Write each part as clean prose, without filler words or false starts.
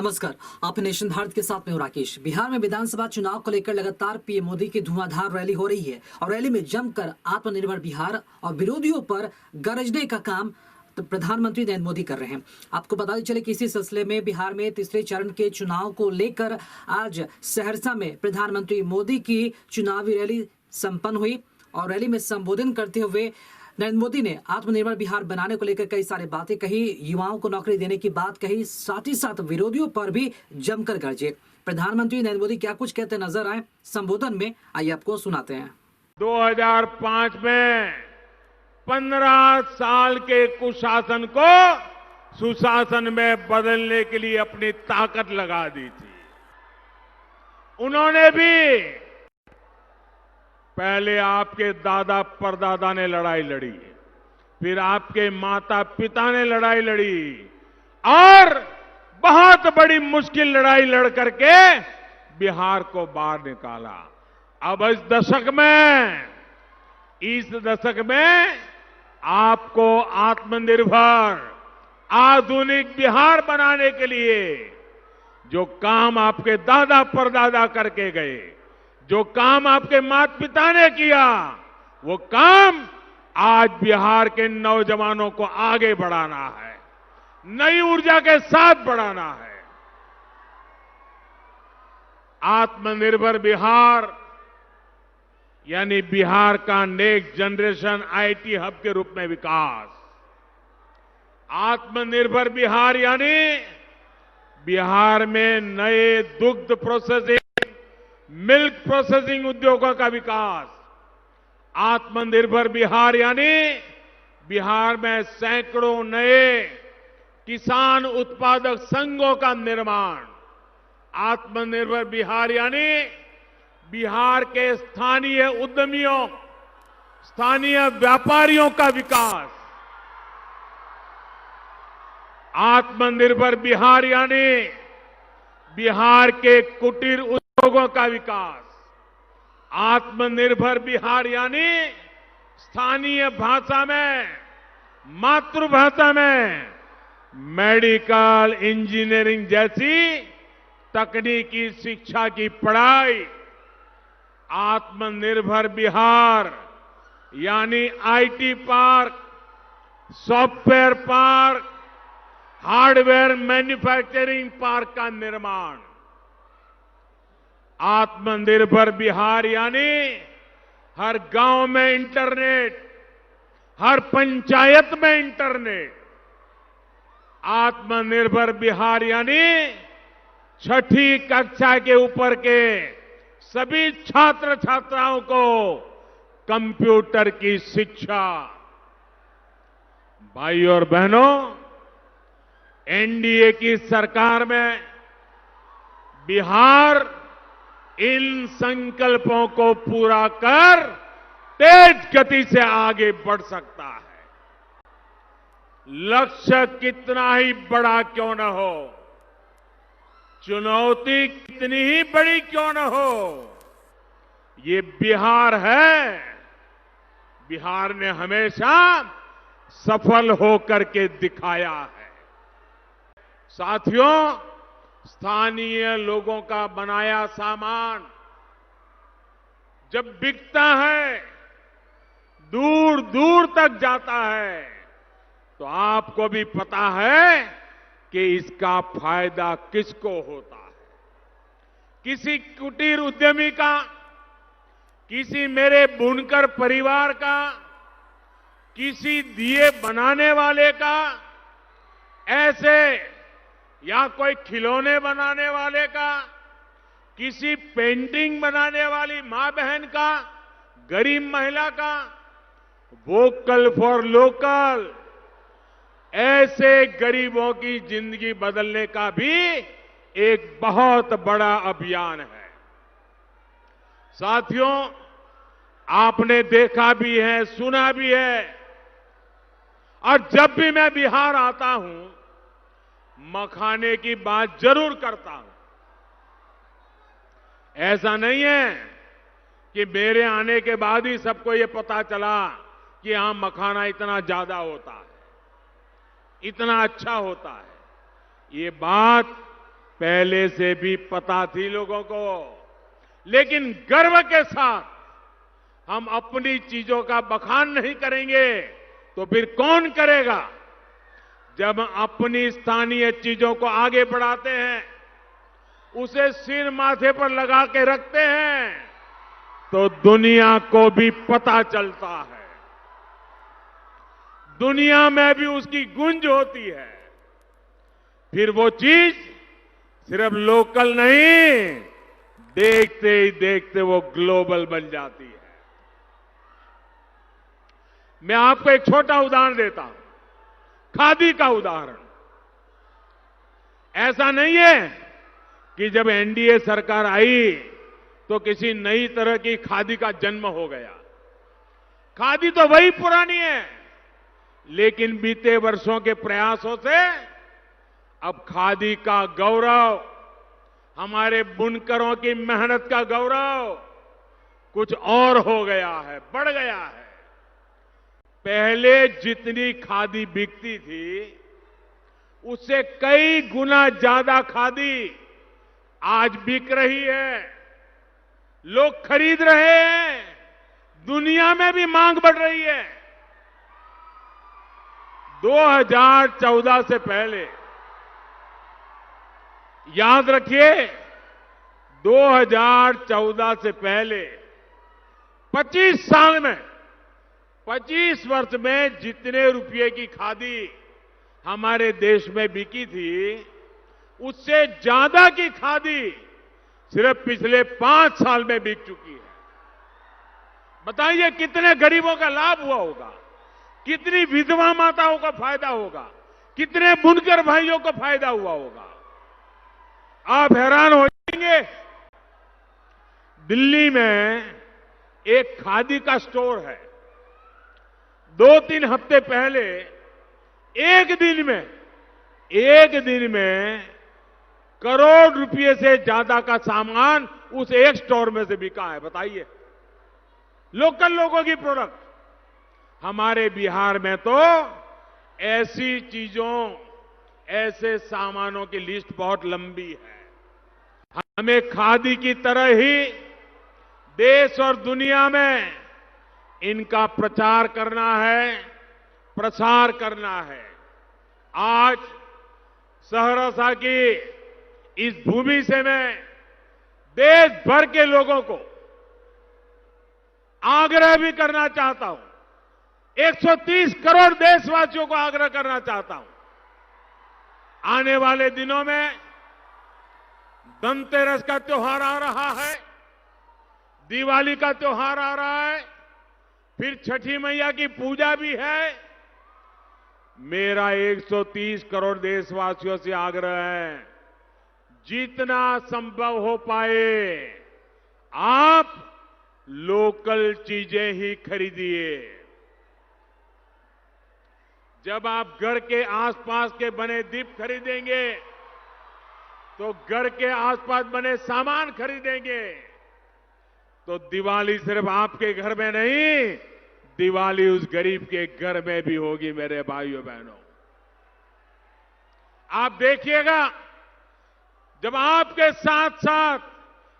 नमस्कार, आप नेशन भारत के साथ में हो राकेश। बिहार में विधानसभा चुनाव को लेकर लगातार पीएम मोदी की धुआंधार रैली हो रही है और रैली में जमकर आत्मनिर्भर बिहार और विरोधियों पर गरजने का काम तो प्रधानमंत्री नरेंद्र मोदी कर रहे हैं। आपको बता चले कि इसी सिलसिले में बिहार में तीसरे चरण के चुनाव को लेकर आज सहरसा में प्रधानमंत्री मोदी की चुनावी रैली संपन्न हुई और रैली में संबोधन करते हुए नरेंद्र मोदी ने आत्मनिर्भर बिहार बनाने को लेकर कई सारी बातें कही, युवाओं को नौकरी देने की बात कही, साथ ही साथ विरोधियों पर भी जमकर गरजे। प्रधानमंत्री नरेंद्र मोदी क्या कुछ कहते नजर आए संबोधन में, आइए आपको सुनाते हैं। 2005 में 15 साल के कुशासन को सुशासन में बदलने के लिए अपनी ताकत लगा दी थी। उन्होंने भी पहले आपके दादा परदादा ने लड़ाई लड़ी, फिर आपके माता पिता ने लड़ाई लड़ी और बहुत बड़ी मुश्किल लड़ाई लड़ करके बिहार को बाहर निकाला। अब इस दशक में आपको आत्मनिर्भर आधुनिक बिहार बनाने के लिए जो काम आपके दादा परदादा करके गए, जो काम आपके माता पिता ने किया, वो काम आज बिहार के नौजवानों को आगे बढ़ाना है, नई ऊर्जा के साथ बढ़ाना है। आत्मनिर्भर बिहार यानी बिहार का नेक्स्ट जनरेशन आईटी हब के रूप में विकास। आत्मनिर्भर बिहार यानी बिहार में नए दुग्ध प्रोसेसिंग, मिल्क प्रोसेसिंग उद्योगों का विकास। आत्मनिर्भर बिहार यानी बिहार में सैकड़ों नए किसान उत्पादक संघों का निर्माण। आत्मनिर्भर बिहार यानी बिहार के स्थानीय उद्यमियों, स्थानीय व्यापारियों का विकास। आत्मनिर्भर बिहार यानी बिहार के कुटीर उद्योगों का विकास। आत्मनिर्भर बिहार यानी स्थानीय भाषा में, मातृभाषा में मेडिकल इंजीनियरिंग जैसी तकनीकी शिक्षा की पढ़ाई। आत्मनिर्भर बिहार यानी IT park, software park, hardware manufacturing park का निर्माण। आत्मनिर्भर बिहार यानी हर गांव में इंटरनेट, हर पंचायत में इंटरनेट। आत्मनिर्भर बिहार यानी छठी कक्षा के ऊपर के सभी छात्र छात्राओं को कंप्यूटर की शिक्षा। भाइयों और बहनों, एनडीए की सरकार में बिहार इन संकल्पों को पूरा कर तेज गति से आगे बढ़ सकता है। लक्ष्य कितना ही बड़ा क्यों न हो, चुनौती कितनी ही बड़ी क्यों न हो, ये बिहार है। बिहार ने हमेशा सफल होकर के दिखाया है। साथियों, स्थानीय लोगों का बनाया सामान जब बिकता है, दूर दूर तक जाता है, तो आपको भी पता है कि इसका फायदा किसको होता है। किसी कुटीर उद्यमी का, किसी मेरे बुनकर परिवार का, किसी दिए बनाने वाले का, ऐसे या कोई खिलौने बनाने वाले का, किसी पेंटिंग बनाने वाली मां बहन का, गरीब महिला का। वोकल फॉर लोकल, ऐसे गरीबों की जिंदगी बदलने का भी एक बहुत बड़ा अभियान है। साथियों, आपने देखा भी है, सुना भी है, और जब भी मैं बिहार आता हूं, मखाने की बात जरूर करता हूं। ऐसा नहीं है कि मेरे आने के बाद ही सबको ये पता चला कि यहां मखाना इतना ज्यादा होता है, इतना अच्छा होता है। ये बात पहले से भी पता थी लोगों को, लेकिन गर्व के साथ हम अपनी चीजों का बखान नहीं करेंगे तो फिर कौन करेगा। जब अपनी स्थानीय चीजों को आगे बढ़ाते हैं, उसे सिर माथे पर लगा के रखते हैं, तो दुनिया को भी पता चलता है, दुनिया में भी उसकी गूंज होती है। फिर वो चीज सिर्फ लोकल नहीं, देखते ही देखते वो ग्लोबल बन जाती है। मैं आपको एक छोटा उदाहरण देता हूं, खादी का उदाहरण। ऐसा नहीं है कि जब एनडीए सरकार आई तो किसी नई तरह की खादी का जन्म हो गया। खादी तो वही पुरानी है, लेकिन बीते वर्षों के प्रयासों से अब खादी का गौरव, हमारे बुनकरों की मेहनत का गौरव कुछ और हो गया है, बढ़ गया है। पहले जितनी खादी बिकती थी, उससे कई गुना ज्यादा खादी आज बिक रही है, लोग खरीद रहे हैं, दुनिया में भी मांग बढ़ रही है। 2014 से पहले, याद रखिए, 2014 से पहले 25 साल में, 25 वर्ष में जितने रुपए की खादी हमारे देश में बिकी थी, उससे ज्यादा की खादी सिर्फ पिछले 5 साल में बिक चुकी है। बताइए कितने गरीबों का लाभ हुआ होगा, कितनी विधवा माताओं का फायदा होगा, कितने बुनकर भाइयों को फायदा हुआ होगा। आप हैरान हो जाएंगे, दिल्ली में एक खादी का स्टोर है। 2-3 हफ्ते पहले एक दिन में करोड़ रुपए से ज्यादा का सामान उस एक स्टोर में से बिका है। बताइए, लोकल लोगों की प्रोडक्ट। हमारे बिहार में तो ऐसी चीजों, ऐसे सामानों की लिस्ट बहुत लंबी है। हमें खादी की तरह ही देश और दुनिया में इनका प्रचार करना है, प्रसार करना है। आज सहरसा की इस भूमि से मैं देश भर के लोगों को आग्रह भी करना चाहता हूं, 130 करोड़ देशवासियों को आग्रह करना चाहता हूं। आने वाले दिनों में धनतेरस का त्योहार आ रहा है, दिवाली का त्योहार आ रहा है, फिर छठी मैया की पूजा भी है। मेरा 130 करोड़ देशवासियों से आग्रह है, जितना संभव हो पाए आप लोकल चीजें ही खरीदिए। जब आप घर के आसपास के बने दीप खरीदेंगे, तो घर के आसपास बने सामान खरीदेंगे, तो दिवाली सिर्फ आपके घर में नहीं, दिवाली उस गरीब के घर में भी होगी। मेरे भाइयों बहनों, आप देखिएगा, जब आपके साथ साथ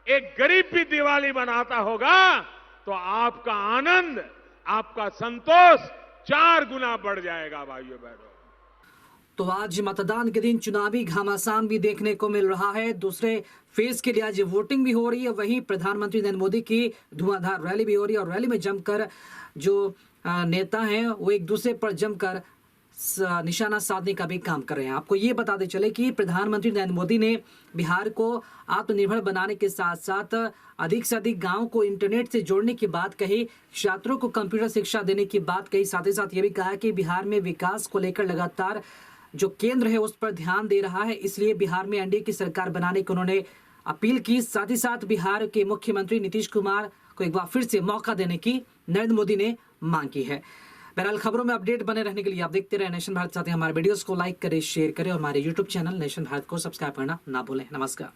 एक गरीब भी दिवाली मनाता होगा, तो आपका आनंद, आपका संतोष 4 गुना बढ़ जाएगा। भाइयों बहनों, तो आज मतदान के दिन चुनावी घमासान भी देखने को मिल रहा है। दूसरे फेज के लिए आज वोटिंग भी हो रही है, वहीं प्रधानमंत्री नरेंद्र मोदी की धुआंधार रैली भी हो रही है और रैली में जमकर जो नेता हैं वो एक दूसरे पर जमकर निशाना साधने का भी काम कर रहे हैं। आपको ये बताते चले कि प्रधानमंत्री नरेंद्र मोदी ने बिहार को आत्मनिर्भर बनाने के साथ साथ अधिक से अधिक गांव को इंटरनेट से जोड़ने की बात कही, छात्रों को कंप्यूटर शिक्षा देने की बात कही। साथ ही साथ ये भी कहा कि बिहार में विकास को लेकर लगातार जो केंद्र है उस पर ध्यान दे रहा है, इसलिए बिहार में एनडीए की सरकार बनाने की उन्होंने अपील की। साथ ही साथ बिहार के मुख्यमंत्री नीतीश कुमार को एक बार फिर से मौका देने की नरेंद्र मोदी ने मांग की है। बहरहाल खबरों में अपडेट बने रहने के लिए आप देखते रहे नेशन भारत। साथ ही हमारे वीडियोस को लाइक करें, शेयर करें और हमारे यूट्यूब चैनल नेशन भारत को सब्सक्राइब करना ना भूलें। नमस्कार।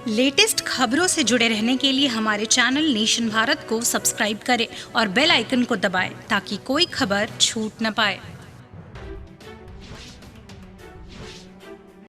लेटेस्ट खबरों से जुड़े रहने के लिए हमारे चैनल नेशन भारत को सब्सक्राइब करें और बेल आइकन को दबाएं ताकि कोई खबर छूट न पाए।